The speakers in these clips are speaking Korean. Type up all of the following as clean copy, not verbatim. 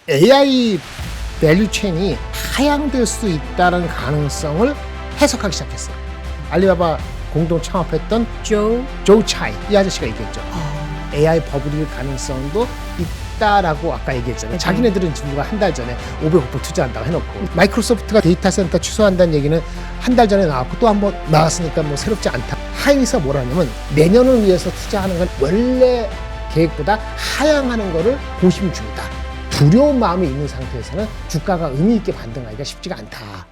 AI 밸류 체인이 하향될 수 있다는 가능성을 해석하기 시작했어요. 알리바바 공동 창업했던 조 차이 이 아저씨가 얘기했죠. AI 버블일 가능성도 있다라고 아까 얘기했잖아요. 자기네들은 누가 한 달 전에 500억 투자한다고 해놓고 마이크로소프트가 데이터 센터 취소한다는 얘기는 한 달 전에 나왔고 또 한 번 나왔으니까 뭐 새롭지 않다. 하이닉스가 뭐라냐면 내년을 위해서 투자하는 건 원래 계획보다 하향하는 거를 고심 중이다. 두려운 마음이 있는 상태에서는 주가가 의미 있게 반등하기가 쉽지가 않다.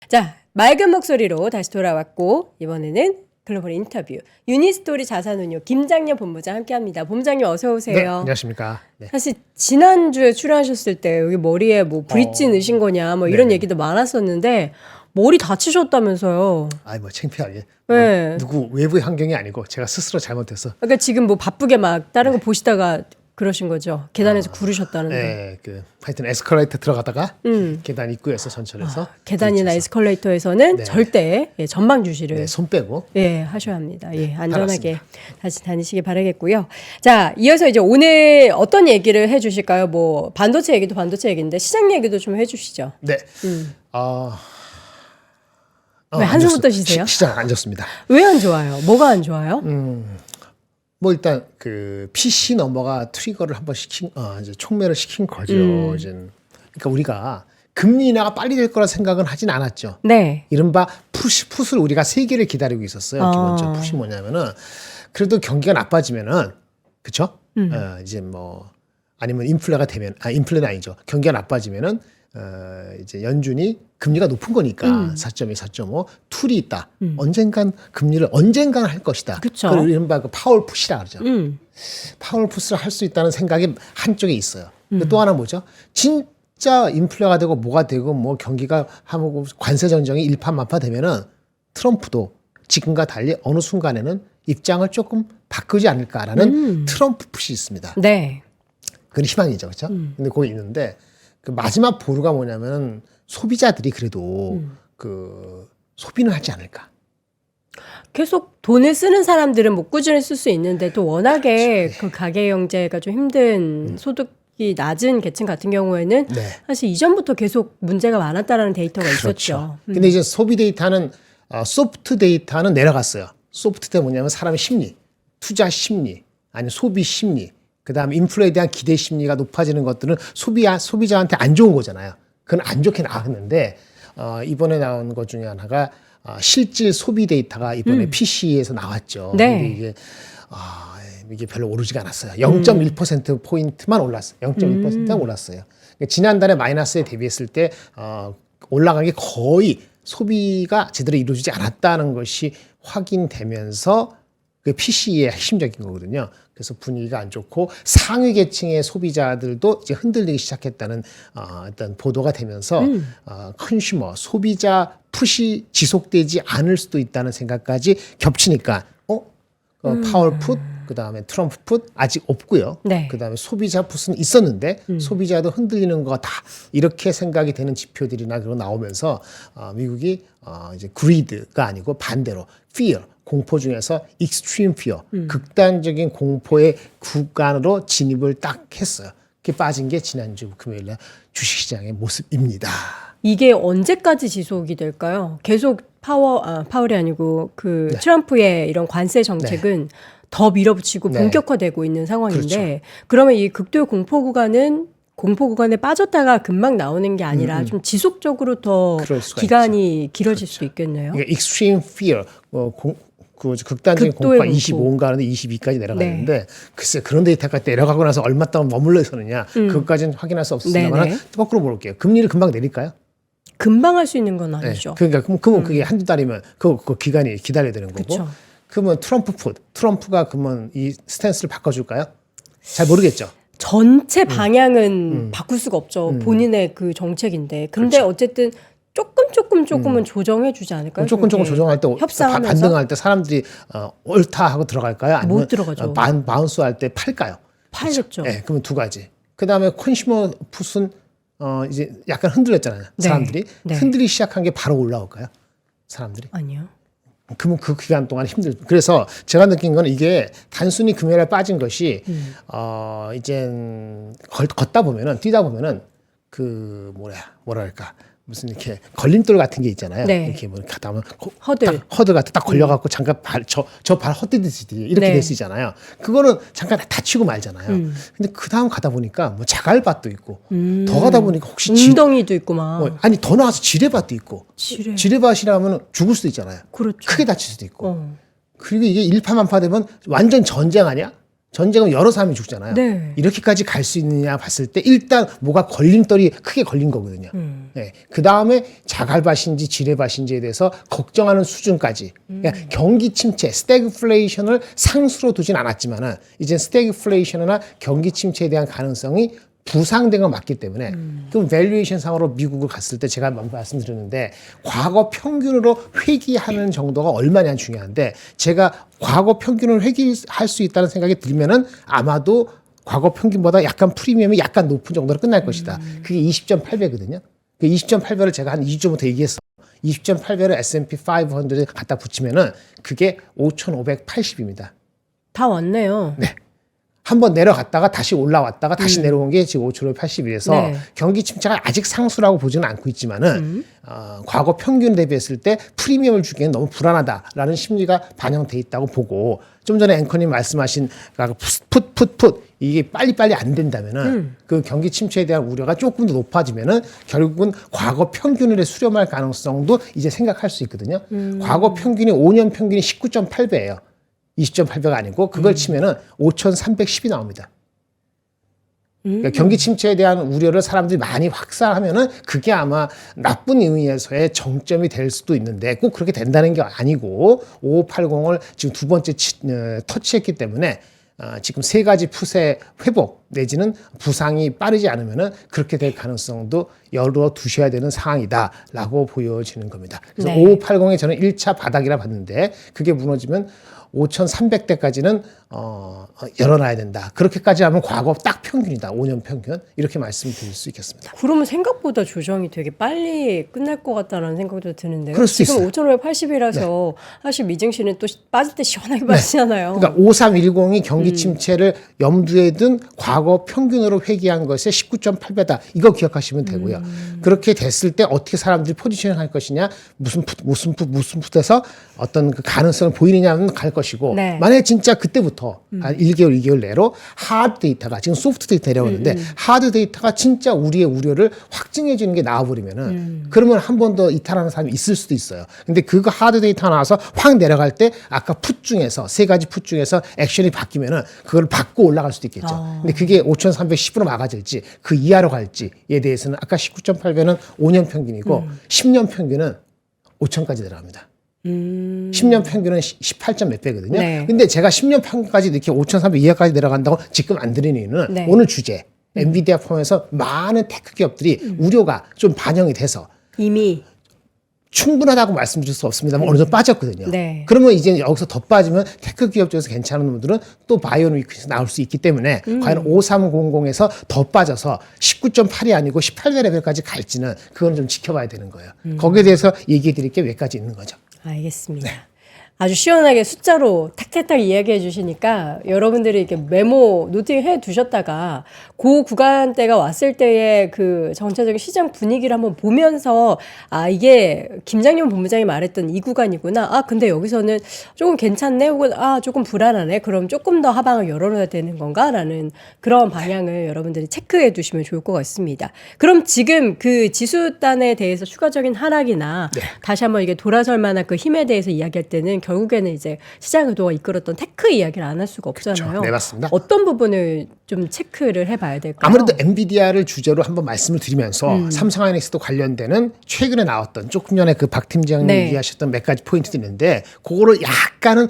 자, 맑은 목소리로 다시 돌아왔고 이번에는 글로벌 인터뷰 유니스토리 자산운용 김장렬 본부장 함께합니다. 본부장님 어서 오세요. 네, 안녕하십니까. 네. 사실 지난주에 출연하셨을 때 여기 머리에 뭐 브릿지 넣으신 거냐 뭐 이런 얘기도 많았었는데 머리 다치셨다면서요. 아이 뭐 창피하게. 네. 뭐 누구 외부의 환경이 아니고 제가 스스로 잘못해서. 그러니까 지금 뭐 바쁘게 막 다른 거 보시다가 그러신 거죠. 계단에서 구르셨다는데. 네, 하여튼 에스컬레이터 들어가다가 계단 입구에서 전철에서 계단이나 부딪혀서. 에스컬레이터에서는 네. 절대 전방 주시를 네, 손 빼고. 하셔야 합니다. 안전하게 다시 다니시기 바라겠고요. 자, 이어서 이제 오늘 어떤 얘기를 해주실까요? 뭐 반도체 얘기도 반도체 얘기인데 시장 얘기도 좀 해주시죠. 네. 왜 한숨부터 쉬세요? 시장 안 좋습니다. 왜 안 좋아요? 뭐가 안 좋아요? 뭐 일단 PC 넘어가 트리거를 한번 이제 촉매를 시킨 거죠. 이제 그러니까 우리가 금리 인하가 빨리 될 거라 생각은 하진 않았죠. 네. 이른바 풋을 우리가 3개를 기다리고 있었어요. 기본적으로 풋이 뭐냐면은 그래도 경기가 나빠지면은 그쵸? 이제 뭐 아니면 인플레가 되면 인플레는 아니죠. 경기가 나빠지면은 이제 연준이 금리가 높은 거니까 4.2, 4.5 툴이 있다. 언젠간 금리를 할 것이다. 그쵸. 그걸 이른바 파월 풋이라 그러죠. 파월 풋을 할 수 있다는 생각이 한쪽에 있어요. 또 하나 뭐죠? 진짜 인플레가 되고 뭐가 되고 뭐 경기가 하고 관세 전쟁이 일파만파 되면은 트럼프도 지금과 달리 어느 순간에는 입장을 조금 바꾸지 않을까라는 트럼프 풋이 있습니다. 네. 그건 희망이죠, 그렇죠? 근데 거기 있는데 그 마지막 보루가 뭐냐면 소비자들이 그래도 소비는 하지 않을까. 계속 돈을 쓰는 사람들은 뭐 꾸준히 쓸 수 있는데 또 워낙에 그 가계 경제가 좀 힘든 소득이 낮은 계층 같은 경우에는 네. 사실 이전부터 계속 문제가 많았다라는 데이터가 그렇죠. 있었죠. 근데 이제 소비 데이터는 소프트 데이터는 내려갔어요. 소프트 때 뭐냐면 사람의 심리, 투자 심리, 아니 소비 심리, 그다음에 인플레에 대한 기대 심리가 높아지는 것들은 소비자한테 안 좋은 거잖아요. 그건 안 좋게 나왔는데 이번에 나온 것 중에 하나가 실질 소비 데이터가 이번에 PC에서 나왔죠. 네. 근데 이게 별로 오르지가 않았어요. 0.1% 포인트만 올랐어요. 0.1%만 올랐어요. 그러니까 지난달에 마이너스에 대비했을 때 올라간 게 거의 소비가 제대로 이루어지지 않았다는 것이 확인되면서 그 PC의 핵심적인 거거든요. 그래서 분위기가 안 좋고 상위 계층의 소비자들도 이제 흔들리기 시작했다는 어떤 보도가 되면서 컨슈머 소비자 풋이 지속되지 않을 수도 있다는 생각까지 겹치니까 파월 풋, 그다음에 트럼프 풋 아직 없고요. 네. 그다음에 소비자 풋은 있었는데 소비자도 흔들리는 거다 이렇게 생각이 되는 지표들이나 그런 나오면서 미국이 이제 greed가 아니고 반대로 fear 공포 중에서 extreme fear 극단적인 공포의 구간으로 진입을 딱 했어요. 그게 빠진 게 지난주 금요일날 주식시장의 모습입니다. 이게 언제까지 지속이 될까요? 계속 파월이 아니고 네. 트럼프의 이런 관세 정책은 더 밀어붙이고 네. 본격화되고 있는 상황인데 그렇죠. 그러면 이 극도의 공포 구간에 빠졌다가 금방 나오는 게 아니라 좀 지속적으로 더 그럴 수가 기간이 길어질 수도 있겠네요. 그러니까 extreme fear 극단적인 극도의 공포가 공포. 25인가 하는데 22까지 내려가는데 글쎄 그런 데이터가 내려가고 나서 얼마 동안 머물러 있었느냐 그것까지는 확인할 수 없습니다만 네네. 거꾸로 물을게요. 금리를 금방 내릴까요? 금방 할 수 있는 건 아니죠. 그러니까 그러면 그게 한두 달이면 그 기간이 기다려야 되는 거고. 그쵸. 그러면 트럼프가 그러면 이 스탠스를 바꿔줄까요? 잘 모르겠죠. 전체 방향은 바꿀 수가 없죠. 본인의 그 정책인데. 근데 그렇죠. 어쨌든 조금은 조정해 주지 않을까요? 조금 조정할 때 협상하면서 반등할 때 사람들이 옳다 하고 들어갈까요? 아니면 못 들어가죠. 바운스 할 때 팔까요? 팔겠죠. 네, 그러면 두 가지. 그다음에 컨슈머 풋은 이제 약간 흔들렸잖아요. 네. 사람들이 네. 흔들리기 시작한 게 바로 올라올까요? 사람들이 아니요. 그러면 그 기간 동안 그래서 제가 느낀 건 이게 단순히 금요일에 빠진 것이 이젠 걷다 보면은 뛰다 보면은 그 뭐랄까 무슨 이렇게 걸림돌 같은 게 있잖아요. 네. 이렇게 뭐 가다 보면 허들 같은 딱 걸려갖고 잠깐 저 발 헛디디듯이 이렇게 네. 될 수 있잖아요. 그거는 잠깐 다치고 말잖아요. 근데 그 다음 가다 보니까 뭐 자갈밭도 있고 더 가다 보니까 혹시 웅덩이도 있고 막. 아니 더 나와서 지뢰밭도 있고 지뢰밭이라면 죽을 수도 있잖아요. 그렇죠. 크게 다칠 수도 있고. 그리고 이게 일파만파 되면 완전 전쟁 아니야? 전쟁은 여러 사람이 죽잖아요. 네. 이렇게까지 갈 수 있느냐 봤을 때 일단 뭐가 걸림돌이 크게 걸린 거거든요. 네. 그 다음에 자갈밭인지 지뢰밭인지에 대해서 걱정하는 수준까지. 그러니까 경기 침체, 스태그플레이션을 상수로 두진 않았지만은 이제 스태그플레이션이나 경기 침체에 대한 가능성이 부상된 건 맞기 때문에 그럼 밸류에이션 상으로 미국을 갔을 때 제가 말씀드렸는데 과거 평균으로 회귀하는 정도가 얼마냐 중요한데 제가 과거 평균을 회귀할 수 있다는 생각이 들면은 아마도 과거 평균보다 약간 프리미엄이 약간 높은 정도로 끝날 것이다. 그게 20.8배거든요. 그 20.8배를 제가 한 2주 전부터 얘기했어. 20.8배를 S&P 500에 갖다 붙이면은 그게 5,580입니다. 다 왔네요. 네. 한번 내려갔다가 다시 올라왔다가 다시 내려온 게 지금 5,581에서 네. 경기 침체가 아직 상수라고 보지는 않고 있지만은 과거 평균 대비했을 때 프리미엄을 주기에는 너무 불안하다라는 심리가 반영돼 있다고 보고 좀 전에 앵커님 말씀하신 풋 이게 빨리빨리 안 된다면은 그 경기 침체에 대한 우려가 조금 더 높아지면은 결국은 과거 평균을 수렴할 가능성도 이제 생각할 수 있거든요. 과거 평균이 5년 평균이 19.8배예요. 20.8배가 아니고 그걸 치면은 5,310이 나옵니다. 그러니까 경기 침체에 대한 우려를 사람들이 많이 확산하면은 그게 아마 나쁜 의미에서의 정점이 될 수도 있는데 꼭 그렇게 된다는 게 아니고 5580을 지금 두 번째 터치했기 때문에 지금 세 가지 풋의 회복 내지는 부상이 빠르지 않으면은 그렇게 될 가능성도 열어 두셔야 되는 상황이다라고 보여지는 겁니다. 그래서 네. 5580이 저는 1차 바닥이라 봤는데 그게 무너지면 5,300대까지는 열어놔야 된다. 그렇게까지 하면 과거 딱 평균이다. 5년 평균. 이렇게 말씀드릴 수 있겠습니다. 그러면 생각보다 조정이 되게 빨리 끝날 것 같다는 생각도 드는데요. 그럴 수 지금 있어요. 5,580이라서 사실 미증 씨는 또 빠질 때 시원하게 빠지잖아요. 그러니까 5310이 경기 침체를 염두에 둔 과거 평균으로 회귀한 것의 19.8배다. 이거 기억하시면 되고요. 그렇게 됐을 때 어떻게 사람들이 포지셔닝 할 것이냐, 무슨 풋에서 어떤 그 가능성을 보이느냐는 갈 것이고, 네. 만약에 진짜 그때부터 한 1개월, 2개월 내로 하드 데이터가 지금 소프트 데이터 내려오는데 하드 데이터가 진짜 우리의 우려를 확증해 주는 게 나와버리면은 그러면 한 번 더 이탈하는 사람이 있을 수도 있어요. 근데 그거 하드 데이터 나와서 확 내려갈 때 아까 풋 중에서 세 가지 풋 중에서 액션이 바뀌면은 그걸 받고 올라갈 수도 있겠죠. 근데 그게 5,310으로 막아질지 그 이하로 갈지에 대해서는 아까 19.8배는 5년 평균이고 10년 평균은 5,000까지 내려갑니다. 10년 평균은 18점 몇 배거든요. 네. 근데 제가 10년 평균까지 이렇게 5,300 이하까지 내려간다고 지금 안 드리는 이유는 네. 오늘 주제 엔비디아 포함해서 많은 테크 기업들이 우려가 좀 반영이 돼서 이미 충분하다고 말씀드릴 수 없습니다만 어느 정도 빠졌거든요. 네. 그러면 이제 여기서 더 빠지면 테크 기업 중에서 괜찮은 분들은 또 바이오는 위크에서 나올 수 있기 때문에 과연 5300에서 더 빠져서 19.8이 아니고 18배 레벨까지 갈지는 그건 좀 지켜봐야 되는 거예요. 거기에 대해서 얘기해 드릴 게 몇 가지 있는 거죠. 알겠습니다. 아주 시원하게 숫자로 탁탁탁 이야기해 주시니까 여러분들이 이렇게 메모 노팅해 두셨다가 그 구간대가 왔을 때의 그 전체적인 시장 분위기를 한번 보면서 아 이게 김장년 본부장이 말했던 이 구간이구나. 아 근데 여기서는 조금 괜찮네 혹은 아 조금 불안하네. 그럼 조금 더 하방을 열어놔야 되는 건가라는 그런 방향을 여러분들이 체크해 두시면 좋을 것 같습니다. 그럼 지금 그 지수단에 대해서 추가적인 하락이나 다시 한번 이게 돌아설 만한 그 힘에 대해서 이야기할 때는 결국에는 이제 시장 의도가 이끌었던 테크 이야기를 안 할 수가 없잖아요. 그렇죠. 네, 맞습니다. 어떤 부분을 좀 체크를 해봐야 될까요? 아무래도 엔비디아를 주제로 한번 말씀을 드리면서 삼성 하이닉스도 관련되는 최근에 나왔던 조금 전에 그 박 팀장님 네. 얘기하셨던 몇 가지 포인트도 있는데 그거를 약간은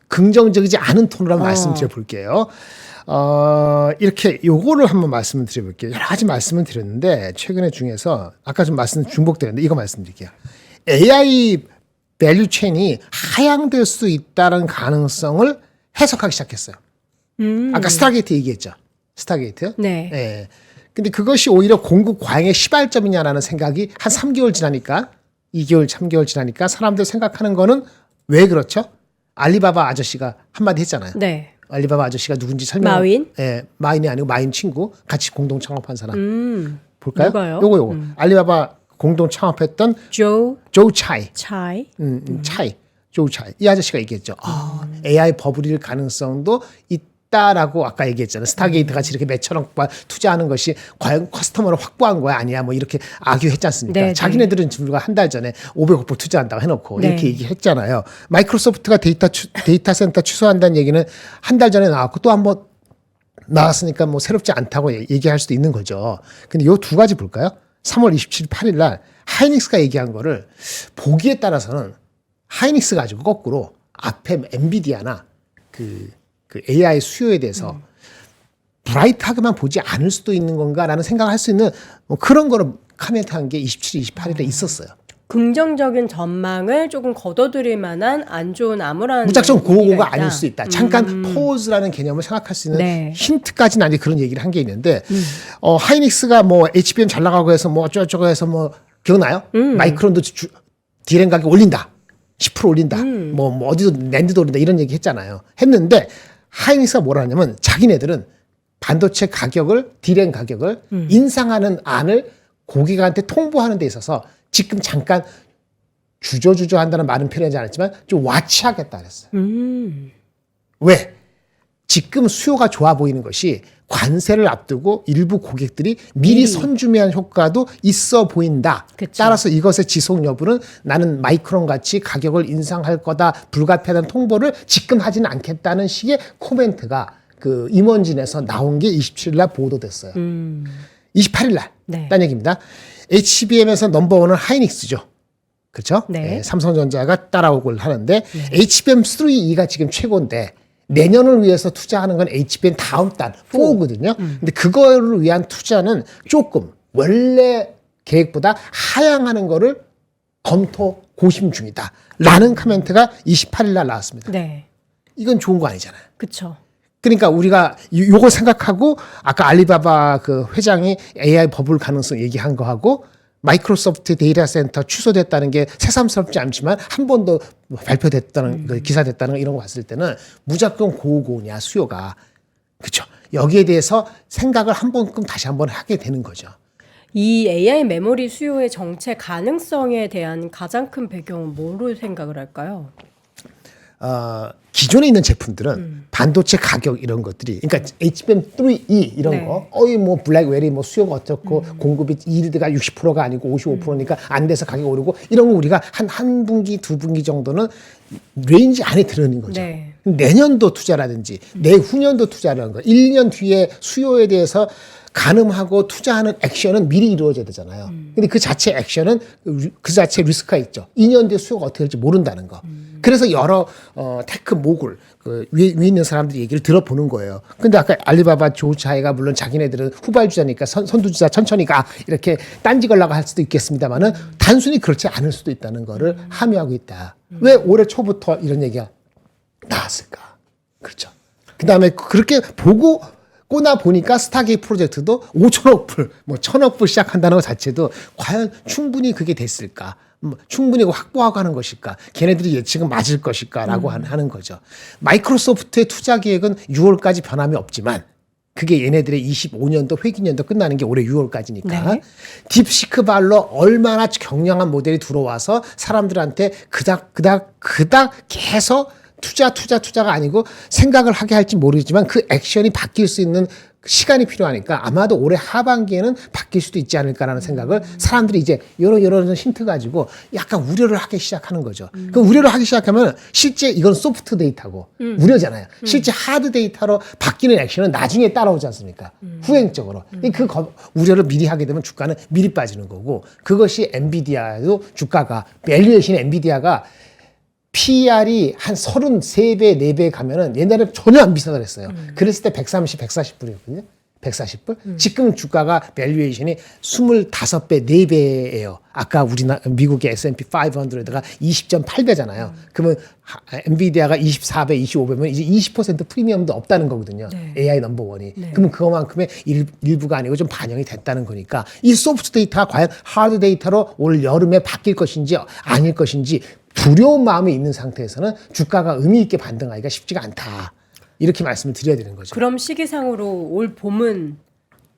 긍정적이지 않은 톤으로 한번 말씀드려 볼게요. 이렇게 요거를 한번 말씀을 드려볼게요. 여러 가지 말씀을 드렸는데 최근에 중에서 아까 좀 말씀 중복되는데 이거 말씀드릴게요. AI 밸류 체인이 하향될 수 있다는 가능성을 해석하기 시작했어요. 아까 스타게이트 얘기했죠. 스타게이트. 네. 예. 근데 그것이 오히려 공급 과잉의 시발점이냐라는 생각이 한 3개월 지나니까 2개월, 3개월 지나니까 사람들 생각하는 거는 왜 그렇죠? 알리바바 아저씨가 한마디 했잖아요. 네. 알리바바 아저씨가 누군지 설명. 마윈? 예, 마윈이 아니고 마윈 친구 같이 공동 창업한 사람. 볼까요? 누가요? 요거. 알리바바 공동 창업했던 조 차이. 차이. 차이. 조 차이. 이 아저씨가 얘기했죠. AI 버블일 가능성도 있다라고 아까 얘기했잖아요. 스타게이트 같이 이렇게 몇천억 투자하는 것이 과연 커스터머를 확보한 거야 아니야 뭐 이렇게 아규했지 않습니까? 네, 자기네들은 불과 한 달 전에 500억 불 투자한다고 해놓고 네. 이렇게 얘기했잖아요. 마이크로소프트가 데이터 센터 취소한다는 얘기는 한 달 전에 나왔고 또 한번 나왔으니까 뭐 새롭지 않다고 얘기할 수도 있는 거죠. 근데 요 두 가지 볼까요? 3월 27일, 8일 날 하이닉스가 얘기한 거를 보기에 따라서는 하이닉스 가지고 거꾸로 앞에 엔비디아나 그 AI 수요에 대해서 브라이트하게만 보지 않을 수도 있는 건가라는 생각을 할 수 있는 뭐 그런 거를 카멘트한 게 27일, 28일에 있었어요. 긍정적인 전망을 조금 걷어들일 만한 안 좋은 암울한 무작정 얘기가 고고가 있다. 아닐 수 있다. 잠깐 포즈라는 개념을 생각할 수 있는 네. 힌트까지는 아니 그런 얘기를 한 게 있는데 하이닉스가 뭐 HBM 잘 나가고 해서 뭐 어쩌고저쩌고 해서 뭐 기억나요? 마이크론도 디램 가격 올린다. 10% 올린다. 뭐 어디도 낸드도 올린다. 이런 얘기 했잖아요. 했는데 하이닉스가 뭐라 하냐면 자기네들은 반도체 가격을 디램 가격을 인상하는 안을 고객한테 통보하는 데 있어서 지금 잠깐 주저주저 한다는 말은 표현하지 않았지만 좀 와치하겠다 그랬어요. 왜? 지금 수요가 좋아 보이는 것이 관세를 앞두고 일부 고객들이 미리 선주매한 효과도 있어 보인다. 그쵸. 따라서 이것의 지속 여부는 나는 마이크론 같이 가격을 인상할 거다 불가피하다는 통보를 지금 하지는 않겠다는 식의 코멘트가 그 임원진에서 나온 게 27일 날 보도됐어요. 28일 날 네. 딴 얘기입니다. HBM에서 넘버원은 하이닉스죠. 그렇죠? 네. 삼성전자가 따라오고 하는데 HBM3E가 지금 최고인데 내년을 위해서 투자하는 건 HBM 다음 달 4거든요. 근데 그거를 위한 투자는 조금 원래 계획보다 하향하는 거를 검토 고심 중이다. 라는 코멘트가 28일 날 나왔습니다. 네. 이건 좋은 거 아니잖아요. 그렇죠. 그러니까 우리가 요거 생각하고 아까 알리바바 그 회장이 AI 버블 가능성 얘기한 거하고 마이크로소프트 데이터 센터 취소됐다는 게 새삼스럽지 않지만 한 번도 발표됐다는 그 기사됐다는 거 이런 거 봤을 때는 무조건 고냐 수요가 그렇죠. 여기에 대해서 생각을 한 번끔 다시 한번 하게 되는 거죠. 이 AI 메모리 수요의 정체 가능성에 대한 가장 큰 배경은 뭐로 생각을 할까요? 기존에 있는 제품들은 반도체 가격 이런 것들이 그러니까 HBM3E 이런 네. 거 뭐 블랙웰이 뭐 수요가 어떻고 공급이 일드가 60%가 아니고 55%니까 안 돼서 가격이 오르고 이런 거 우리가 한 분기 두 분기 정도는 레인지 안에 들어있는 거죠. 네. 내년도 투자라든지 내후년도 투자라는 거 1년 뒤에 수요에 대해서 가늠하고 투자하는 액션은 미리 이루어져야 되잖아요. 근데 그 자체 액션은 그 자체 리스크가 있죠. 2년 뒤에 수요가 어떻게 될지 모른다는 거. 그래서 여러 테크 모굴 그 위에 있는 사람들이 얘기를 들어보는 거예요. 근데 아까 알리바바 조차이가 물론 자기네들은 후발주자니까 선두주자 천천히 가 이렇게 딴지 걸라고 할 수도 있겠습니다만은 단순히 그렇지 않을 수도 있다는 거를 함의하고 있다. 왜 올해 초부터 이런 얘기가 나왔을까? 그렇죠. 그다음에 그렇게 보고 꼬나 보니까 스타게이트 프로젝트도 5천억 불, 뭐 1,000억 불 시작한다는 것 자체도 과연 충분히 그게 됐을까? 충분히 확보하고 하는 것일까? 걔네들이 예측은 맞을 것일까라고 하는 거죠. 마이크로소프트의 투자 계획은 6월까지 변함이 없지만 그게 얘네들의 25년도 회기년도 끝나는 게 올해 6월까지니까 네. 딥시크 발로 얼마나 경량한 모델이 들어와서 사람들한테 그닥 계속 투자가 아니고 생각을 하게 할지 모르지만 그 액션이 바뀔 수 있는 시간이 필요하니까 아마도 올해 하반기에는 바뀔 수도 있지 않을까라는 생각을 사람들이 이제 여러 힌트 가지고 약간 우려를 하기 시작하는 거죠. 그 우려를 하기 시작하면 실제 이건 소프트 데이터고 우려잖아요. 실제 하드 데이터로 바뀌는 액션은 나중에 따라오지 않습니까? 후행적으로. 그 우려를 미리 하게 되면 주가는 미리 빠지는 거고 그것이 엔비디아도 주가가 밸류에이션 엔비디아가 PER이 한 33배, 4배 가면은 옛날에 전혀 안 비싸다 그랬어요. 그랬을 때 130, 140불이었거든요. 140불. 지금 주가가 밸류에이션이 25배, 4배예요. 아까 미국의 S&P 500가 20.8배잖아요. 그러면 엔비디아가 24배, 25배면 이제 20% 프리미엄도 없다는 거거든요. 네. AI 넘버원이. 네. 그러면 그만큼의 일부가 아니고 좀 반영이 됐다는 거니까 이 소프트 데이터가 과연 하드 데이터로 올 여름에 바뀔 것인지 아닐 것인지 두려운 마음이 있는 상태에서는 주가가 의미 있게 반등하기가 쉽지가 않다. 이렇게 말씀을 드려야 되는 거죠. 그럼 시기상으로 올 봄은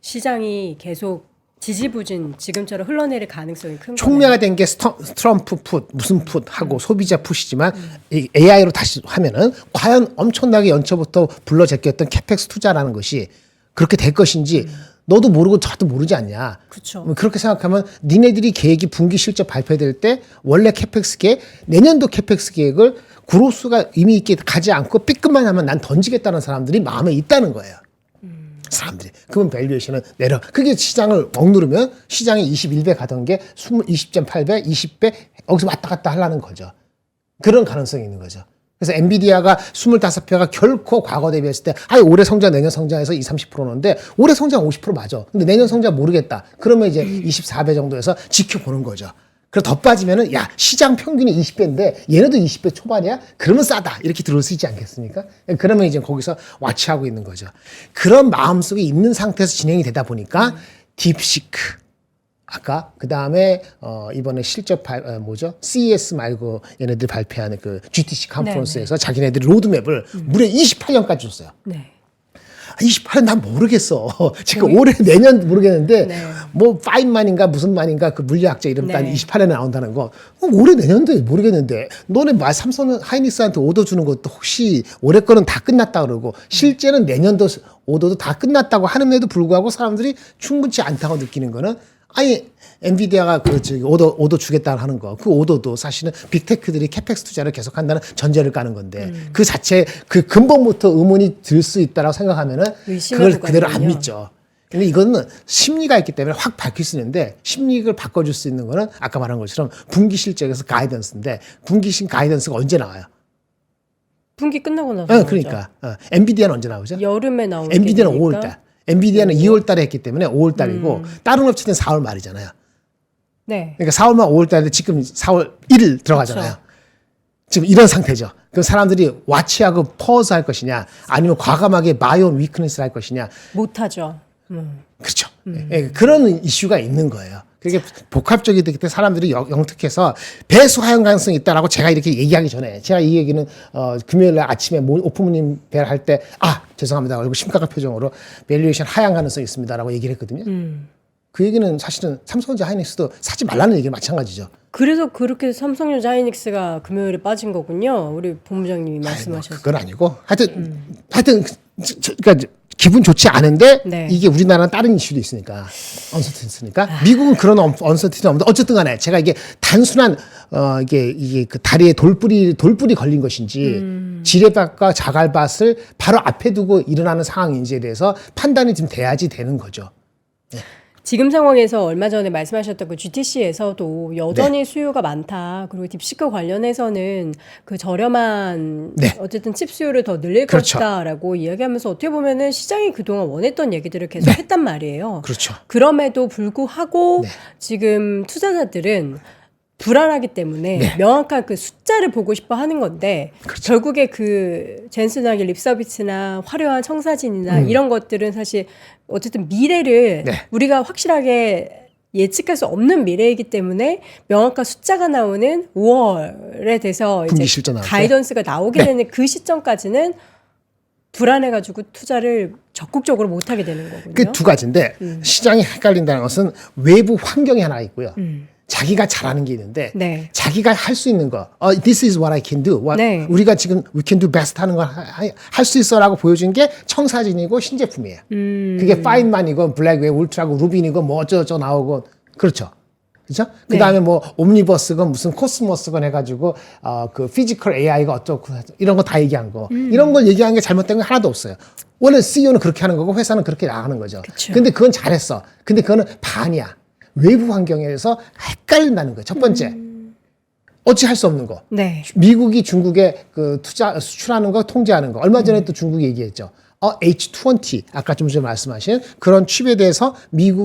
시장이 계속 지지부진 지금처럼 흘러내릴 가능성이 큰 거예요. 촉매가 된 게 트럼프 풋, 무슨 풋 하고 소비자 풋이지만 이 AI로 다시 하면은 과연 엄청나게 연초부터 불러 제꼈던 캐펙스 투자라는 것이 그렇게 될 것인지 너도 모르고 저도 모르지 않냐. 그렇죠. 그렇게 생각하면 니네들이 계획이 분기 실적 발표될 때 원래 캐펙스 계획, 내년도 캐펙스 계획을 그로스가 의미 있게 가지 않고 삐끗만 하면 난 던지겠다는 사람들이 마음에 있다는 거예요. 사람들이. 그러면 밸류에이션은 내려. 그게 시장을 억누르면 시장이 21배 가던 게 20.8배, 20배 여기서 왔다 갔다 하려는 거죠. 그런 가능성이 있는 거죠. 그래서 엔비디아가 25배가 결코 과거 대비했을 때 올해 성장 내년 성장해서 30%는데 올해 성장 50% 맞아. 근데 내년 성장 모르겠다. 그러면 이제 24배 정도에서 지켜보는 거죠. 그리고 더 빠지면은 시장 평균이 20배인데 얘네도 20배 초반이야? 그러면 싸다. 이렇게 들을 수 있지 않겠습니까? 그러면 이제 거기서 와치하고 있는 거죠. 그런 마음속에 있는 상태에서 진행이 되다 보니까 딥시크 아까 그다음에 이번에 실적 CES 말고 얘네들 발표하는 그 GTC 컨퍼런스에서 자기네들이 로드맵을 무려 28년까지 줬어요. 네. 28년 난 모르겠어. 지금 올해 내년 모르겠는데 네. 뭐 파인만인가 무슨 만인가 그 물리학자 이름 딴 네. 28년에 나온다는 거 올해 내년도 모르겠는데 너네 삼성 하이닉스한테 오더 주는 것도 혹시 올해 거는 다 끝났다 그러고 실제는 내년도 오더도 다 끝났다고 하는데도 불구하고 사람들이 충분치 않다고 느끼는 거는 엔비디아가 오더 주겠다고 하는 거, 그 오더도 사실은 빅테크들이 캐펙스 투자를 계속한다는 전제를 까는 건데 그 자체 그 근본부터 의문이 들 수 있다라고 생각하면은 그걸 그대로 안 믿죠. 근데 이거는 심리가 있기 때문에 확 바뀔 수 있는데 심리를 바꿔줄 수 있는 거는 아까 말한 것처럼 분기 실적에서 가이던스인데 분기 가이던스가 언제 나와요? 분기 끝나고 나서. 그러니까 엔비디아는 언제 나오죠? 여름에 나오는 엔비디아는 5월달. 엔비디아는 2월 달에 했기 때문에 5월 달이고 다른 업체는 4월 말이잖아요. 네. 그러니까 4월 말 5월 달인데 지금 4월 1일 들어가잖아요. 그렇죠. 지금 이런 상태죠. 그럼 사람들이 와치하고 퍼즈 할 것이냐 아니면 과감하게 마이온 위크니스를 할 것이냐. 못하죠. 그렇죠. 그런 이슈가 있는 거예요. 그게 복합적이 되기 때문에 사람들이 영특해서 배수 하향 가능성이 있다라고 제가 이렇게 얘기하기 전에 제가 이 얘기는 금요일 날 아침에 오프모님 벨 할 때 죄송합니다. 얼굴 심각한 표정으로 밸류에이션 하향 가능성이 있습니다라고 얘기를 했거든요. 그 얘기는 사실은 삼성전자 하이닉스도 사지 말라는 얘기는 마찬가지죠. 그래서 그렇게 삼성전자 하이닉스가 금요일에 빠진 거군요. 우리 본부장님이 말씀하셨어요. 그건 아니고 하여튼 그러니까 기분 좋지 않은데 네. 이게 우리나라는 다른 이슈도 있으니까 언서티니까 미국은 그런 언서티는 없는데 어쨌든 간에 제가 이게 단순한 이게 그 다리에 돌뿌리 걸린 것인지 지뢰밭과 자갈밭을 바로 앞에 두고 일어나는 상황인지에 대해서 판단이 좀 돼야지 되는 거죠. 지금 상황에서 얼마 전에 말씀하셨던 그 GTC에서도 여전히 수요가 많다. 그리고 딥시크 관련해서는 그 저렴한 어쨌든 칩 수요를 더 늘릴 것이다라고 이야기하면서 어떻게 보면은 시장이 그동안 원했던 얘기들을 계속 했단 말이에요. 그렇죠. 그럼에도 불구하고 지금 투자자들은 불안하기 때문에 명확한 그 숫자를 보고 싶어 하는 건데 결국에 그 젠슨하게 립서비스나 화려한 청사진이나 이런 것들은 사실 어쨌든 미래를 우리가 확실하게 예측할 수 없는 미래이기 때문에 명확한 숫자가 나오는 5월에 돼서 이제 가이던스가 나오게 되는 그 시점까지는 불안해가지고 투자를 적극적으로 못하게 되는 거군요. 그 두 가지인데 시장이 헷갈린다는 것은 외부 환경이 하나 있고요. 자기가 잘하는 게 있는데 자기가 할 수 있는 거 this is what I can do. 우리가 지금 we can do best 하는 걸 할 수 있어라고 보여준 게 청사진이고 신제품이에요. 그게 파인만이고 블랙웨이 울트라고 루빈이고 뭐 어쩌고저쩌고 나오고 그렇죠. 그렇죠? 그다음에 뭐 옴니버스건 무슨 코스모스건 해가지고 그 피지컬 AI가 어쩌고 이런 거 다 얘기한 거 이런 걸 얘기한 게 잘못된 게 하나도 없어요. 원래 CEO는 그렇게 하는 거고 회사는 그렇게 나가는 거죠. 근데 그건 잘했어. 근데 그거는 반이야. 외부 환경에서 헷갈린다는 거예요. 첫 번째. 어찌 할 수 없는 거. 미국이 중국에 그 수출하는 거 통제하는 거. 얼마 전에 또 중국이 얘기했죠. H20 아까 좀 전에 말씀하신 그런 칩에 대해서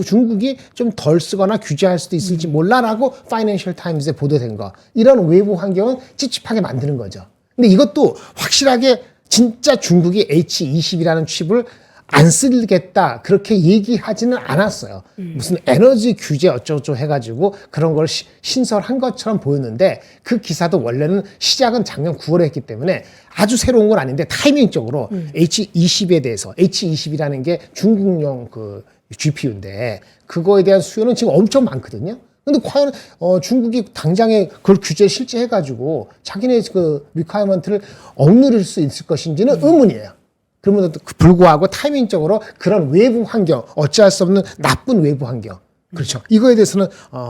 중국이 좀 덜 쓰거나 규제할 수도 있을지 몰라라고 파이낸셜 타임즈에 보도된 거. 이런 외부 환경은 찝찝하게 만드는 거죠. 근데 이것도 확실하게 진짜 중국이 H20이라는 칩을 안 쓰겠다 그렇게 얘기하지는 않았어요. 무슨 에너지 규제 어쩌고저쩌고 해가지고 그런 걸 신설한 것처럼 보였는데 그 기사도 원래는 시작은 작년 9월에 했기 때문에 아주 새로운 건 아닌데 타이밍적으로 H20에 대해서 H20이라는 게 중국용 그 GPU인데 그거에 대한 수요는 지금 엄청 많거든요. 근데 과연 중국이 당장에 그걸 규제 실제 해가지고 자기네 그 리퀘어먼트를 억누를 수 있을 것인지는 의문이에요. 그러면 불구하고 타이밍적으로 그런 외부 환경, 어찌할 수 없는 나쁜 외부 환경. 그렇죠. 이거에 대해서는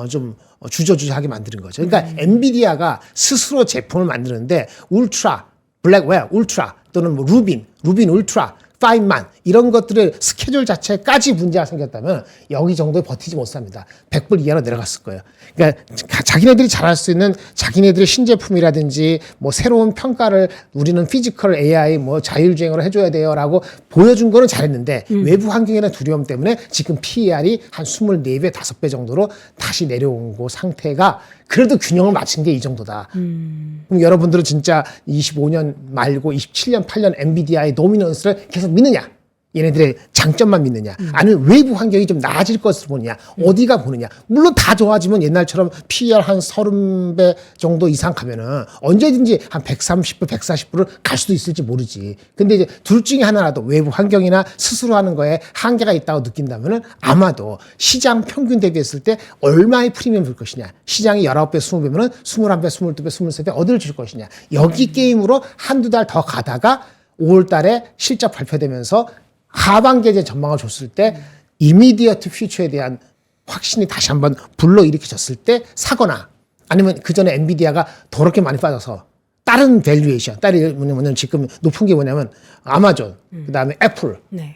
좀 주저주저하게 만드는 거죠. 그러니까 엔비디아가 스스로 제품을 만드는데 울트라, 블랙웰, 울트라 또는 뭐 루빈 울트라, 파인만 이런 것들의 스케줄 자체까지 문제가 생겼다면 여기 정도에 버티지 못합니다. 100불 이하로 내려갔을 거예요. 그러니까 자기네들이 잘할 수 있는 자기네들의 신제품이라든지 뭐 새로운 평가를 우리는 피지컬 AI 뭐 자율주행으로 해줘야 돼요라고 보여준 거는 잘했는데 외부 환경에 대한 두려움 때문에 지금 PER이 한 24배, 5배 정도로 다시 내려온 그 상태가 그래도 균형을 맞춘 게 이 정도다. 그럼 여러분들은 진짜 25년 말고 27년, 8년 엔비디아의 도미넌스를 계속 믿느냐? 얘네들의 장점만 믿느냐? 아니면 외부 환경이 좀 나아질 것으로 보느냐? 어디가 보느냐? 물론 다 좋아지면 옛날처럼 PER 한 30배 정도 이상 가면은 언제든지 한 130배, 140배를 갈 수도 있을지 모르지. 근데 이제 둘 중에 하나라도 외부 환경이나 스스로 하는 거에 한계가 있다고 느낀다면은 아마도 시장 평균 대비했을 때 얼마의 프리미엄 줄 것이냐? 시장이 19배, 20배면은 21배, 22배, 23배 어디를 줄 것이냐? 여기 게임으로 한두 달 더 가다가 5월 달에 실적 발표되면서 하반기에 이제 전망을 줬을 때 이미디어트 퓨처에 대한 확신이 다시 한번 불러일으켜졌을 때 사거나 아니면 그 전에 엔비디아가 더럽게 많이 빠져서 다른 밸류에이션, 다른 뭐냐면 지금 높은 게 뭐냐면 아마존, 그다음에 애플, 네.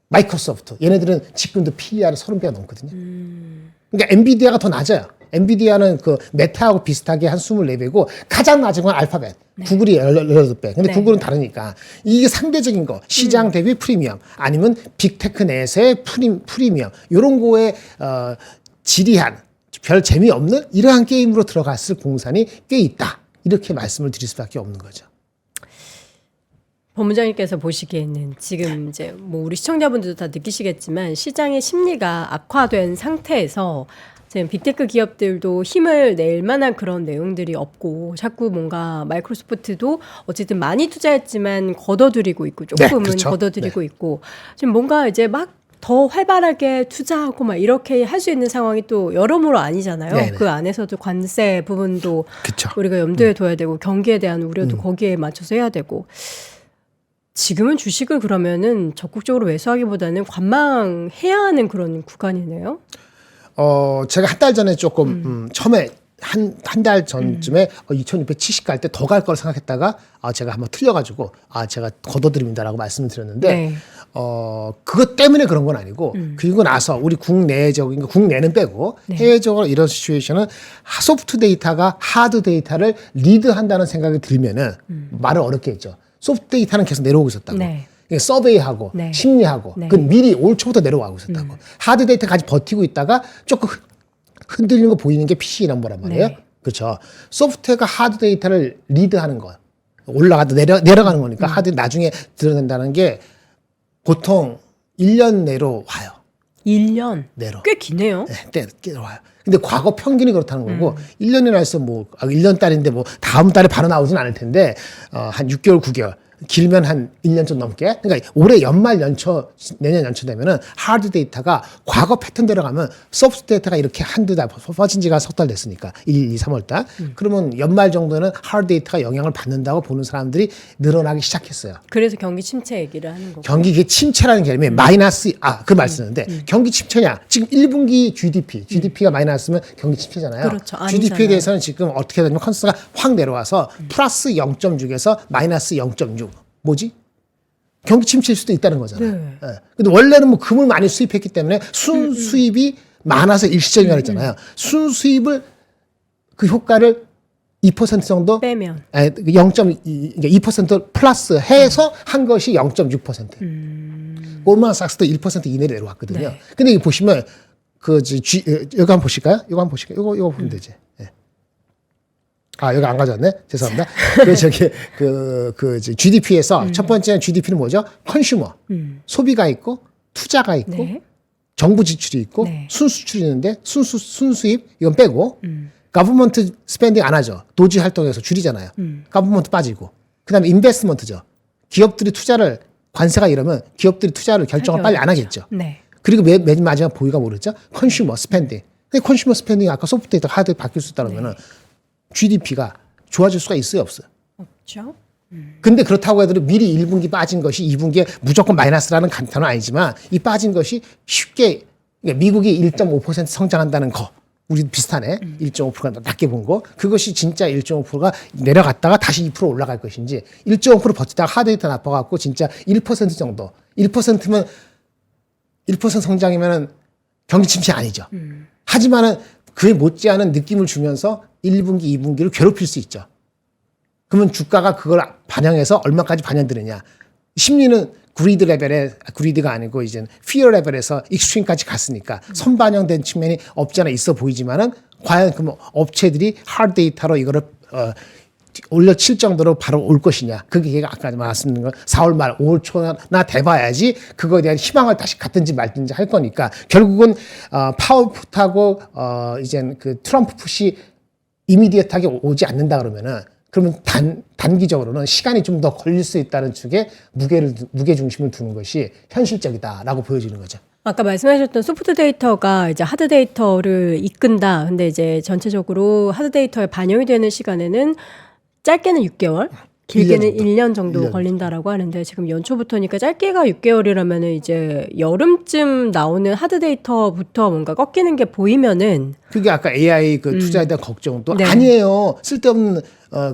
마이크로소프트 얘네들은 지금도 PER이 30배가 넘거든요. 그러니까 엔비디아가 더 낮아요. 엔비디아는 그 메타하고 비슷하게 한 24배고 가장 낮은 건 알파벳. 네. 구글이 18배. 근데 네. 구글은 다르니까. 이게 상대적인 거. 시장 대비 프리미엄. 아니면 빅테크 내에서의 프리미엄. 요런 거에 지리한 별 재미없는 이러한 게임으로 들어갔을 공산이 꽤 있다. 이렇게 말씀을 드릴 수밖에 없는 거죠. 법무장님께서 보시기에는 지금 이제 뭐 우리 시청자분들도 다 느끼시겠지만 시장의 심리가 악화된 상태에서 지금 빅테크 기업들도 힘을 낼 만한 그런 내용들이 없고 자꾸 뭔가 마이크로소프트도 어쨌든 많이 투자했지만 걷어들이고 있고 조금은 네, 그렇죠. 걷어들이고 있고 지금 뭔가 이제 막 더 활발하게 투자하고 막 이렇게 할 수 있는 상황이 또 여러모로 아니잖아요. 네네. 그 안에서도 관세 부분도 그쵸. 우리가 염두에 둬야 되고 경기에 대한 우려도 거기에 맞춰서 해야 되고 지금은 주식을 그러면은 적극적으로 매수하기보다는 관망해야 하는 그런 구간이네요. 제가 한 달 전에 조금 처음에 한 달 전쯤에 2670 갈 때 더 갈 걸 생각했다가 제가 한번 틀려가지고 제가 걷어들입니다라고 말씀을 드렸는데 네. 그것 때문에 그런 건 아니고 그리고 나서 우리 국내적인 국내는 빼고 네. 해외적으로 이런 시츄에이션은 소프트 데이터가 하드 데이터를 리드한다는 생각이 들면은 말을 어렵게 했죠. 소프트 데이터는 계속 내려오고 있었다고. 네. 서베이하고 네. 심리하고 네. 그 미리 올 초부터 내려가고 있었다고. 하드 데이터까지 버티고 있다가 조금 흔들리는 거 보이는 게 PC 넘버란 말이에요. 네. 그렇죠. 소프트웨어가 하드 데이터를 리드하는 거. 올라가다 내려가는 거니까 하드 나중에 드러낸다는 게 보통 1년 내로 와요. 1년? 내로. 꽤 기네요. 네, 와요. 근데 과거 평균이 그렇다는 거고 1년이나 해서 뭐 1년 달인데 뭐 다음 달에 바로 나오진 않을 텐데 한 6개월, 9개월. 길면 한 1년 좀 넘게. 그러니까 올해 연말 연초, 내년 연초 되면은 하드 데이터가 과거 패턴대로 가면 소프트 데이터가 이렇게 한두 달 퍼진 지가 석 달 됐으니까 1, 2, 3월 달. 그러면 연말 정도는 하드 데이터가 영향을 받는다고 보는 사람들이 늘어나기 시작했어요. 그래서 경기 침체 얘기를 하는 거고. 경기 이게 침체라는 개념이 마이너스 그 말씀인데 경기 침체냐? 지금 1분기 GDP가 마이너스면 경기 침체잖아요. 그렇죠. GDP에 대해서는 지금 어떻게 되냐면 컨스가 확 내려와서 플러스 0.6에서 마이너스 0.6. 뭐지? 경기 침체일 수도 있다는 거잖아요. 네. 예. 근데 원래는 뭐 금을 많이 수입했기 때문에 순수입이 많아서 일시적이라 했잖아요. 순수입을 그 효과를 2% 정도 빼면 0.2% 플러스 해서 한 것이 0.6%. 골드만삭스도 1% 이내로 내려왔거든요. 네. 근데 여기 보시면 여기 한번 보실까요? 이거 한번 보실까요? 이거 보면 되지. 예. 아, 여기 안 가져왔네. 죄송합니다. GDP에서 첫 번째는 GDP는 뭐죠? 컨슈머. 소비가 있고 투자가 있고 네. 정부 지출이 있고 네. 순수출이 있는데 순수입 이건 빼고 가버먼트 스펜딩 안 하죠. 도지 활동에서 줄이잖아요. 가버먼트 빠지고. 그다음에 인베스트먼트죠. 기업들이 투자를 관세가 이러면 기업들이 투자를 결정을 빨리 안 하겠죠. 네. 그리고 맨 마지막 보기가 뭐랬죠? 컨슈머 스펜딩. 근데 컨슈머 스펜딩이 아까 소프트웨어 하드웨어 바뀔 수 있다면은 GDP가 좋아질 수가 있어요, 없어요? 없죠. 근데 그렇다고 해도 미리 1분기 빠진 것이 2분기에 무조건 마이너스라는 간단은 아니지만 이 빠진 것이 쉽게 그러니까 미국이 1.5% 성장한다는 거 우리 비슷하네. 1.5%가 낮게 본 거. 그것이 진짜 1.5%가 내려갔다가 다시 2% 올라갈 것인지 1.5% 버티다가 하드웨이터 나빠갖고 진짜 1% 정도 1%면 1% 성장이면은 경기 침체 아니죠. 하지만은 그에 못지않은 느낌을 주면서 1분기, 2분기를 괴롭힐 수 있죠. 그러면 주가가 그걸 반영해서 얼마까지 반영되느냐. 심리는 그리드가 아니고 이제 피어 레벨에서 익스트림까지 갔으니까 선반영된 측면이 없지 않아 있어 보이지만은 과연 그 업체들이 하드 데이터로 이거를 올려칠 정도로 바로 올 것이냐. 그게 아까 말씀드린 거 4월 말 5월 초나 돼봐야지 그거에 대한 희망을 다시 갖든지 말든지 할 거니까 결국은 파워풋하고 이제 그 트럼프 풋이 이미디어트하게 오지 않는다 그러면 단기적으로는 시간이 좀 더 걸릴 수 있다는 쪽에 무게 중심을 두는 것이 현실적이다라고 보여지는 거죠. 아까 말씀하셨던 소프트 데이터가 이제 하드 데이터를 이끈다. 근데 이제 전체적으로 하드 데이터에 반영이 되는 시간에는 짧게는 6개월, 길게는 1년 정도 걸린다라고 하는데 지금 연초부터니까 짧게가 6개월이라면은 이제 여름쯤 나오는 하드 데이터부터 뭔가 꺾이는 게 보이면은 그게 아까 AI 그 투자에 대한 걱정도 네. 아니에요. 쓸데없는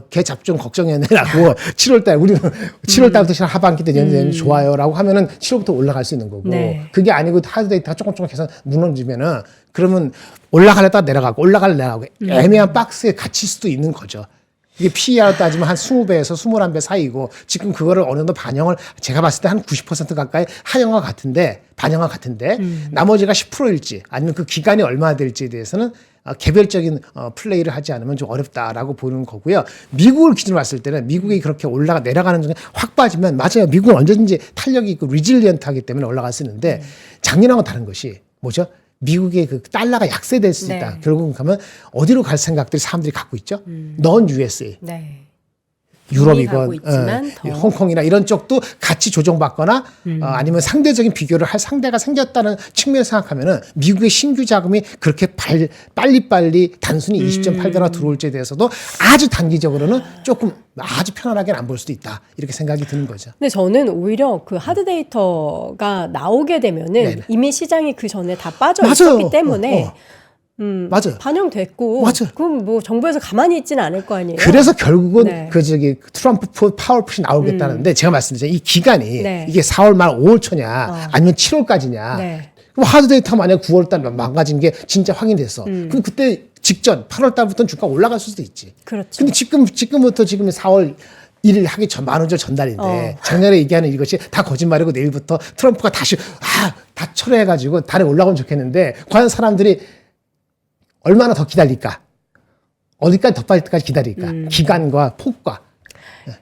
개 잡종 걱정해내라고 7월달 우리는 7월달부터 시작 하반기 때 연전 좋아요라고 하면은 7월부터 올라갈 수 있는 거고 네. 그게 아니고 하드 데이터가 조금 해서 무너지면은 그러면 올라가려다 내려가고 애매한 박스에 갇힐 수도 있는 거죠. 이게 PER로 따지면 한 20배에서 21배 사이고 지금 그거를 어느 정도 반영을 제가 봤을 때 한 90% 가까이 반영과 같은데 나머지가 10%일지 아니면 그 기간이 얼마나 될지에 대해서는 개별적인 플레이를 하지 않으면 좀 어렵다라고 보는 거고요. 미국을 기준으로 봤을 때는 미국이 그렇게 내려가는 중에 확 빠지면 맞아요. 미국은 언제든지 탄력이 있고 리질리언트하기 때문에 올라갈 수 있는데 작년하고 다른 것이 뭐죠? 미국의 그 달러가 약세될 수 있다. 네. 결국은 가면 어디로 갈 생각들이 사람들이 갖고 있죠. 넌 USA. 네. 유럽이건 있지만 더. 홍콩이나 이런 쪽도 같이 조정받거나 아니면 상대적인 비교를 할 상대가 생겼다는 측면에서 생각하면은 미국의 신규 자금이 그렇게 빨리빨리 단순히 20.8배나 들어올지에 대해서도 아주 단기적으로는 조금 아주 편안하게는 안 볼 수도 있다. 이렇게 생각이 드는 거죠. 근데 저는 오히려 그 하드 데이터가 나오게 되면은 네네. 이미 시장이 그 전에 다 빠져 맞아요. 있었기 때문에 맞아요. 반영됐고 맞아요. 그럼 뭐 정부에서 가만히 있지는 않을 거 아니에요. 그래서 결국은 네. 트럼프 파워풋이 나오겠다는데 제가 말씀드린 이 기간이 네. 이게 4월 말 5월 초냐 아니면 7월까지냐. 네. 그럼 하드 데이터 만약 9월 달 망가진 게 진짜 확인됐어. 그럼 그때 직전 8월 달부터는 주가 올라갈 수도 있지. 그렇죠. 근데 지금부터 지금 4월 1일 하기 전 만원절 전달인데 작년에 얘기하는 이것이 다 거짓말이고 내일부터 트럼프가 다시 다 철회해가지고 달에 올라오면 좋겠는데 과연 사람들이 얼마나 더 기다릴까? 어디까지 더 빨리까지 기다릴까? 기간과 폭과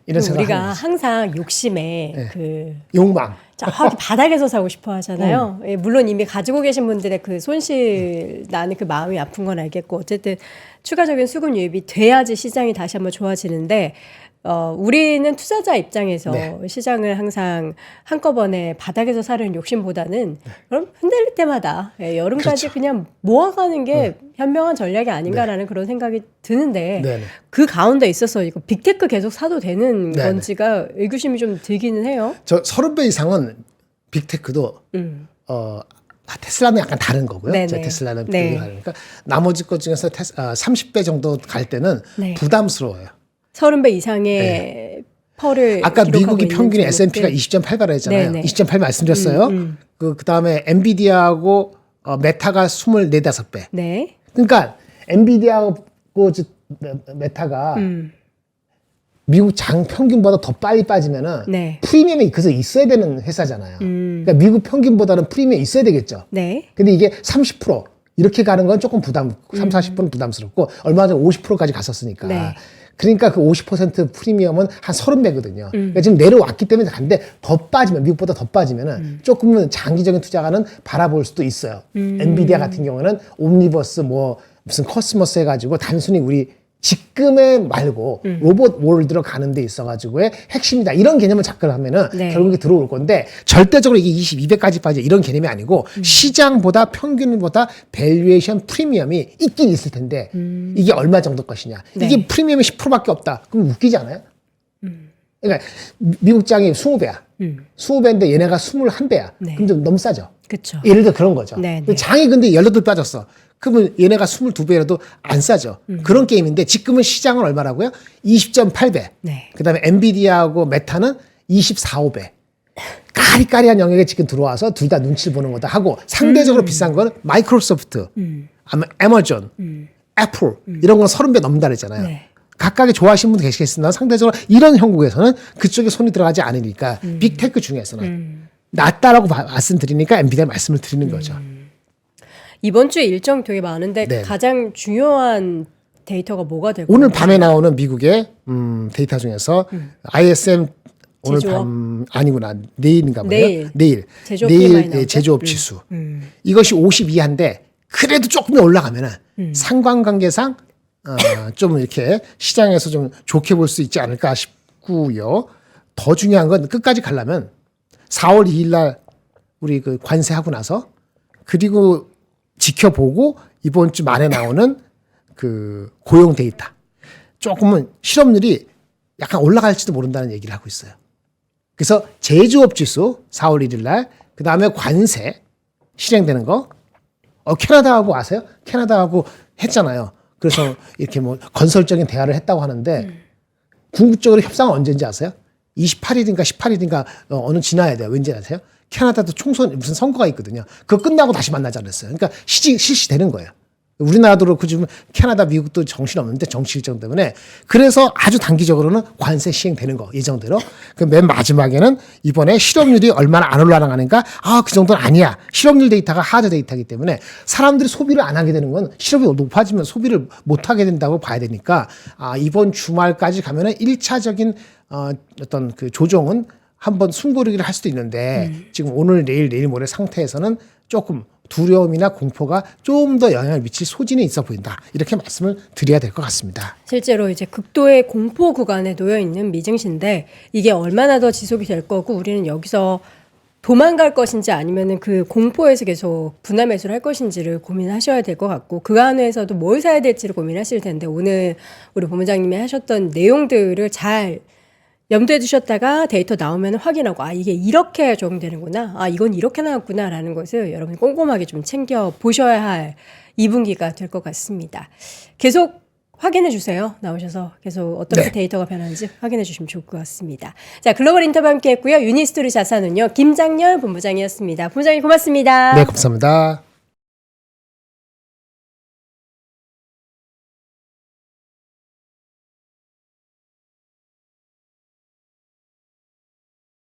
이런 생각을 우리가 하는 거죠. 항상 욕심에 그 욕망. 저기 바닥에서 사고 싶어 하잖아요. 예, 물론 이미 가지고 계신 분들의 그 손실 나는 그 마음이 아픈 건 알겠고 어쨌든 추가적인 수급 유입이 돼야지 시장이 다시 한번 좋아지는데 우리는 투자자 입장에서 네. 시장을 항상 한꺼번에 바닥에서 사려는 욕심보다는 그럼 흔들릴 때마다 여름까지 그렇죠. 그냥 모아가는 게 현명한 전략이 아닌가라는 그런 생각이 드는데 네네. 그 가운데 있어서 이거 빅테크 계속 사도 되는 네네. 건지가 의구심이 좀 들기는 해요. 저 30배 이상은 빅테크도 테슬라는 약간 다른 거고요. 네네. 제 테슬라는 네. 비교하니까 나머지 것 중에서 30배 정도 갈 때는 네. 부담스러워요. 30배 이상의 펄을 아까 기록하고 미국이 있는 평균이 종목들. S&P가 20.8배라 했잖아요. 네네. 20.8 말씀드렸어요. 그다음에 엔비디아하고 메타가 24, 5배. 네. 그러니까 엔비디아하고 메타가 미국 장 평균보다 더 빨리 빠지면은 네. 프리미엄이 그래서 있어야 되는 회사잖아요. 그러니까 미국 평균보다는 프리미엄이 있어야 되겠죠. 네. 근데 이게 30% 이렇게 가는 건 조금 30-40%는 부담스럽고 얼마 전에 50%까지 갔었으니까. 네. 그러니까 그 50% 프리미엄은 한 30배거든요. 그러니까 지금 내려왔기 때문에 간데 더 빠지면 미국보다 더 빠지면은 조금은 장기적인 투자가는 바라볼 수도 있어요. 엔비디아 같은 경우는 옴니버스 뭐 무슨 커스머스 해가지고 단순히 우리 지금의 말고 로봇 월드로 가는 데 있어가지고의 핵심이다. 이런 개념을 접근하면은 네. 결국에 들어올 건데 절대적으로 이게 200까지 빠져 이런 개념이 아니고 시장보다 평균보다 밸류에이션 프리미엄이 있긴 있을 텐데 이게 얼마 정도 것이냐. 네. 이게 프리미엄이 10%밖에 없다. 그럼 웃기지 않아요? 그러니까 미국 장이 20배야. 20배인데 얘네가 21배야. 네. 그럼 좀 너무 싸죠. 그렇죠. 예를 들어 그런 거죠. 네, 네. 장이 근데 18배 빠졌어. 그러면 얘네가 22배라도 안 싸죠. 그런 게임인데 지금은 시장은 얼마라고요? 20.8배. 네. 그다음에 엔비디아하고 메타는 24~5배. 까리까리한 영역에 지금 들어와서 둘 다 눈치를 보는 거다 하고 상대적으로 비싼 건 마이크로소프트, 아니면 애마존, 애플 이런 건 30배 넘는다 그랬잖아요. 네. 각각의 좋아하시는 분도 계시겠으나 상대적으로 이런 형국에서는 그쪽에 손이 들어가지 않으니까 빅테크 중에서는 낫다라고 말씀드리니까 엔비디아 말씀을 드리는 거죠. 이번 주에 일정 되게 많은데 네. 가장 중요한 데이터가 뭐가 될까요? 오늘 밤에 나오는 미국의 데이터 중에서 ISM 오늘 제조업? 밤 아니구나 내일인가 보네요. 내일. 제조업 PMI 내일 나오죠? 제조업 지수. 이것이 52한데 그래도 조금 올라가면은 상관관계상 좀 이렇게 시장에서 좀 좋게 볼 수 있지 않을까 싶고요. 더 중요한 건 끝까지 가려면 4월 2일 날 우리 그 관세하고 나서 그리고 지켜보고 이번 주 말에 나오는 그 고용 데이터 조금은 실업률이 약간 올라갈지도 모른다는 얘기를 하고 있어요. 그래서 제조업 지수 4월 1일 날 그다음에 관세 실행되는 거 캐나다하고 아세요? 캐나다하고 했잖아요. 그래서 이렇게 뭐 건설적인 대화를 했다고 하는데 궁극적으로 협상은 언제인지 아세요? 28일인가 18일인가 어느 지나야 돼요. 왠지 아세요? 캐나다도 총선 무슨 선거가 있거든요. 그거 끝나고 다시 만나자 그랬어요. 그러니까 실시되는 거예요. 우리나라도 그렇고 지금 캐나다, 미국도 정신없는데 정치 일정 때문에 그래서 아주 단기적으로는 관세 시행되는 거 예정대로. 그 맨 마지막에는 이번에 실업률이 얼마나 안 올라가는가? 그 정도는 아니야. 실업률 데이터가 하드 데이터이기 때문에 사람들이 소비를 안 하게 되는 건 실업이 높아지면 소비를 못 하게 된다고 봐야 되니까 이번 주말까지 가면은 1차적인 어떤 그 조정은 한번 숨고르기를 할 수도 있는데 지금 오늘 내일 모레 상태에서는 조금 두려움이나 공포가 좀 더 영향을 미칠 소지는 있어 보인다. 이렇게 말씀을 드려야 될 것 같습니다. 실제로 이제 극도의 공포 구간에 놓여 있는 미증시인데 이게 얼마나 더 지속이 될 거고 우리는 여기서 도망갈 것인지 아니면은 그 공포에서 계속 분할 매수를 할 것인지를 고민하셔야 될 것 같고 그 안에서도 뭘 사야 될지를 고민하실 텐데 오늘 우리 본부장님이 하셨던 내용들을 잘 염두에 두셨다가 데이터 나오면 확인하고 이게 이렇게 적용되는구나. 이건 이렇게 나왔구나라는 것을 여러분이 꼼꼼하게 좀 챙겨 보셔야 할 2분기가 될 것 같습니다. 계속 확인해 주세요. 나오셔서 계속 어떻게 데이터가 변하는지 확인해 주시면 좋을 것 같습니다. 자, 글로벌 인터뷰 함께 했고요. 유니스토리 자산은요. 김장렬 본부장이었습니다. 본부장님 고맙습니다. 네, 감사합니다.